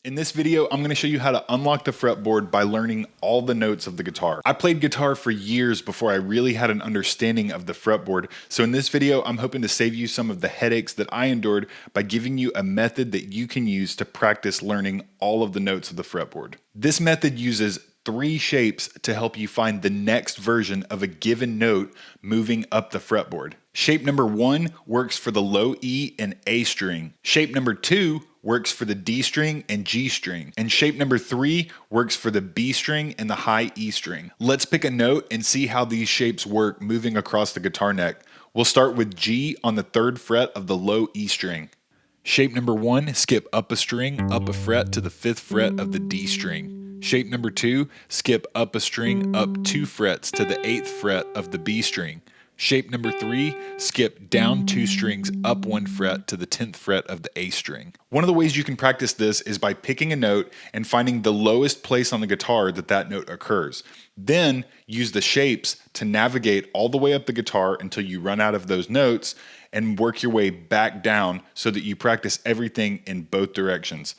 In this video, I'm going to show you how to unlock the fretboard by learning all the notes of the guitar. I played guitar for years before I really had an understanding of the fretboard, so in this video, I'm hoping to save you some of the headaches that I endured by giving you a method that you can use to practice learning all of the notes of the fretboard. This method uses 3 shapes to help you find the next version of a given note moving up the fretboard. Shape number 1 works for the low E and A string. Shape number 2 works for the D string and G string. And shape number 3 works for the B string and the high E string. Let's pick a note and see how these shapes work moving across the guitar neck. We'll start with G on the 3rd fret of the low E string. Shape number 1, skip up a string, up a fret to the 5th fret of the D string. Shape number 2, skip up a string, up 2 frets to the 8th fret of the B string. Shape number 3, skip down 2 strings, up 1 fret to the 10th fret of the A string. One of the ways you can practice this is by picking a note and finding the lowest place on the guitar that note occurs. Then use the shapes to navigate all the way up the guitar until you run out of those notes and work your way back down so that you practice everything in both directions.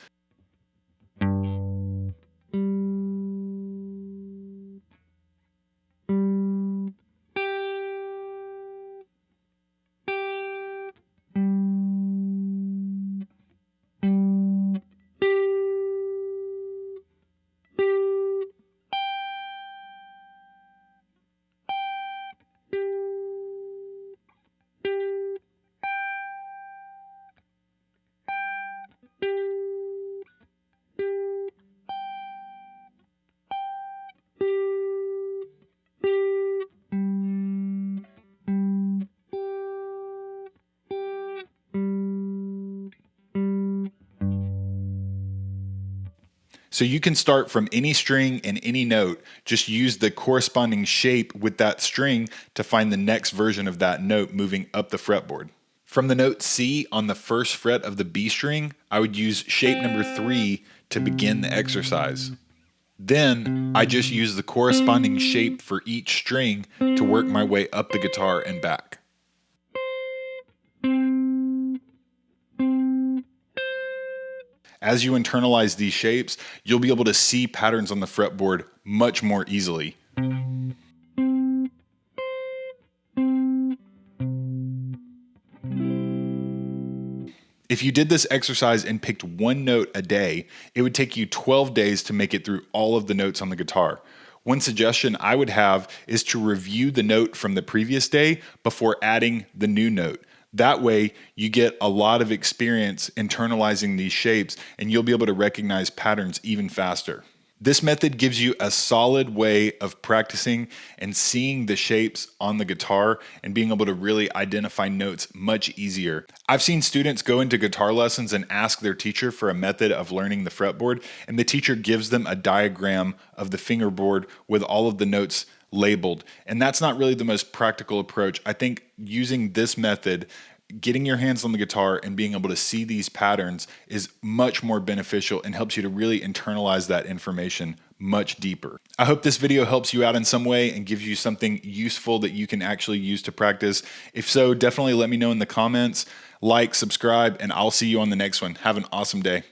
So you can start from any string and any note, just use the corresponding shape with that string to find the next version of that note moving up the fretboard. From the note C on the 1st fret of the B string, I would use shape number 3 to begin the exercise. Then I just use the corresponding shape for each string to work my way up the guitar and back. As you internalize these shapes, you'll be able to see patterns on the fretboard much more easily. If you did this exercise and picked one note a day, it would take you 12 days to make it through all of the notes on the guitar. One suggestion I would have is to review the note from the previous day before adding the new note. That way, you get a lot of experience internalizing these shapes and you'll be able to recognize patterns even faster. This method gives you a solid way of practicing and seeing the shapes on the guitar and being able to really identify notes much easier. I've seen students go into guitar lessons and ask their teacher for a method of learning the fretboard, and the teacher gives them a diagram of the fingerboard with all of the notes labeled. And that's not really the most practical approach. I think using this method, getting your hands on the guitar and being able to see these patterns is much more beneficial and helps you to really internalize that information much deeper. I hope this video helps you out in some way and gives you something useful that you can actually use to practice. If so, definitely let me know in the comments, like, subscribe, and I'll see you on the next one. Have an awesome day.